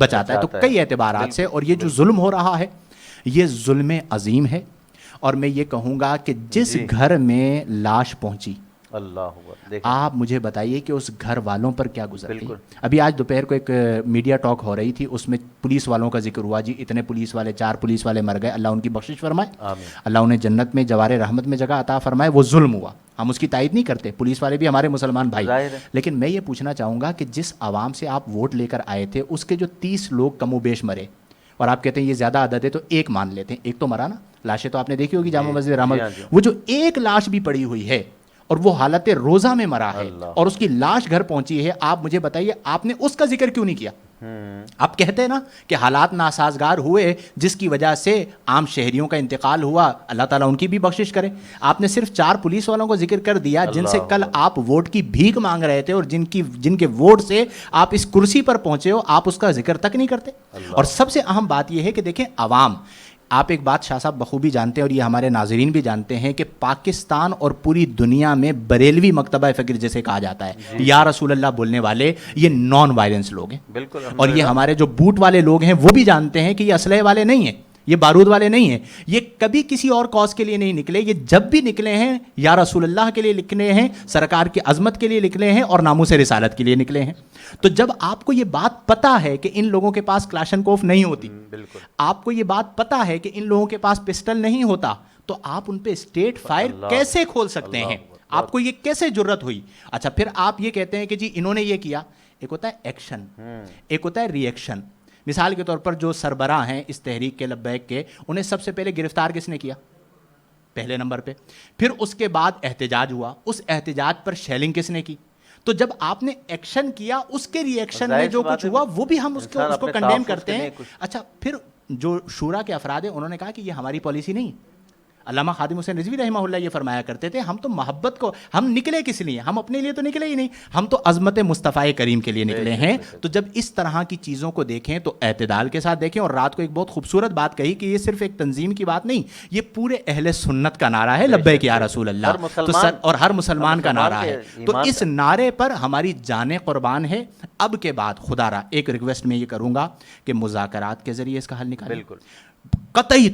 بچاتا ہے. تو کئی اعتبارات سے, اور یہ جو ظلم ہو رہا ہے یہ ظلم عظیم ہے. اور میں یہ کہوں گا کہ جس گھر میں لاش پہنچی, آپ مجھے بتائیے کہ اس گھر والوں پر کیا گزرتی. ابھی آج دوپہر کو ایک میڈیا ٹاک ہو رہی تھی, اس میں پولیس والوں کا ذکر ہوا. جی اتنے پولیس والے, 4 پولیس والے مر گئے, اللہ ان کی بخشش فرمائے, اللہ انہیں جنت میں جوار رحمت میں جگہ عطا فرمائے. وہ ظلم ہوا, ہم اس کی تائید نہیں کرتے, پولیس والے بھی ہمارے مسلمان بھائی. لیکن میں یہ پوچھنا چاہوں گا کہ جس عوام سے آپ ووٹ لے کر آئے تھے اس کے جو 30 لوگ کم و بیش مرے, اور آپ کہتے ہیں یہ زیادہ عدد ہے تو ایک مان لیتے ہیں, ایک تو مرا نا. لاشیں تو آپ نے دیکھی ہوگی جامع مسجد رحمت, وہ جو ایک لاش بھی پڑی ہوئی ہے اور وہ حالت روزہ میں مرا ہے اور اس کی لاش گھر پہنچی ہے, آپ مجھے بتائیے آپ نے اس کا ذکر کیوں نہیں کیا؟ آپ کہتے ہیں نا کہ حالات ناسازگار ہوئے جس کی وجہ سے عام شہریوں کا انتقال ہوا, اللہ تعالیٰ ان کی بھی بخشش کرے. آپ نے صرف 4 پولیس والوں کو ذکر کر دیا جن سے کل آپ ووٹ کی بھیک مانگ رہے تھے, اور جن کے ووٹ سے آپ اس کرسی پر پہنچے ہو, آپ اس کا ذکر تک نہیں کرتے. اور سب سے اہم بات یہ ہے کہ دیکھیں عوام, آپ ایک بات شاہ صاحب بخوبی جانتے ہیں اور یہ ہمارے ناظرین بھی جانتے ہیں کہ پاکستان اور پوری دنیا میں بریلوی مکتبہ فکر جیسے کہا جاتا ہے, یا رسول اللہ بولنے والے یہ نان وائلنس لوگ ہیں. اور یہ ہمارے جو بوٹ والے لوگ ہیں وہ بھی جانتے ہیں کہ یہ اسلحے والے نہیں ہیں, یہ بارود والے نہیں ہیں, یہ کبھی کسی اور کاز کے لیے نہیں نکلے. یہ جب بھی نکلے ہیں یا رسول اللہ کے لیے نکلے ہیں, سرکار کی عظمت کے لیے نکلے ہیں, اور ناموس رسالت کے لیے نکلے ہیں. تو جب آپ کو یہ بات پتا ہے کہ ان لوگوں کے پاس کلاشنکوف نہیں ہوتی, آپ کو یہ بات پتا ہے کہ ان لوگوں کے پاس پسٹل نہیں ہوتا, تو آپ ان پہ اسٹیٹ فائر کیسے کھول سکتے ہیں؟ آپ کو یہ کیسے جرت ہوئی؟ اچھا پھر آپ یہ کہتے ہیں کہ جی انہوں نے یہ کیا. ایک ہوتا ہے ایکشن, ایک ہوتا ہے ری ایکشن. مثال کے طور پر جو سربراہ ہیں اس تحریک کے لبیک کے, انہیں سب سے پہلے گرفتار کس نے کیا؟ پہلے نمبر پہ. پھر اس کے بعد احتجاج ہوا, اس احتجاج پر شیلنگ کس نے کی؟ تو جب آپ نے ایکشن کیا, اس کے ری ایکشن میں جو کچھ ہوا وہ بھی ہم اس کو کنڈیم کرتے ہیں. اچھا پھر جو شورا کے افراد ہیں انہوں نے کہا کہ یہ ہماری پالیسی نہیں. علامہ خادم حسین رضوی رحمہ اللہ یہ فرمایا کرتے تھے, ہم تو محبت کو, ہم نکلے کس لیے؟ ہم اپنے لیے تو نکلے ہی نہیں, ہم تو عظمت مصطفی کریم کے لیے نکلے ہیں. تو جب اس طرح کی چیزوں کو دیکھیں تو اعتدال کے ساتھ دیکھیں. اور رات کو ایک بہت خوبصورت بات کہی کہ یہ صرف ایک تنظیم کی بات نہیں, یہ پورے اہل سنت کا نعرہ ہے, لبیک یا رسول اللہ, تو اور ہر مسلمان کا نعرہ ہے. تو اس نعرے پر ہماری جانیں قربان ہے. اب کے بعد خدا را ایک ریکویسٹ میں یہ کروں گا کہ مذاکرات کے ذریعے اس کا حل نکالیں. قطعی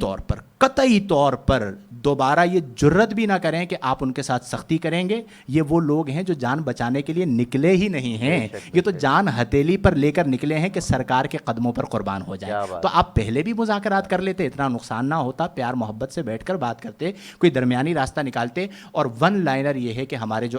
طور پر دوبارہ یہ جرت بھی نہ کریں کہ آپ ان کے ساتھ سختی کریں گے. یہ وہ لوگ ہیں جو جان بچانے کے لیے نکلے ہی نہیں ہیں, یہ تو جان ہتھیلی پر لے کر نکلے ہیں کہ سرکار کے قدموں پر قربان ہو جائیں. تو آپ پہلے بھی مذاکرات کر لیتے, اتنا نقصان نہ ہوتا, پیار محبت سے بیٹھ کر بات کرتے, کوئی درمیانی راستہ نکالتے. اور ون لائنر یہ ہے کہ ہمارے جو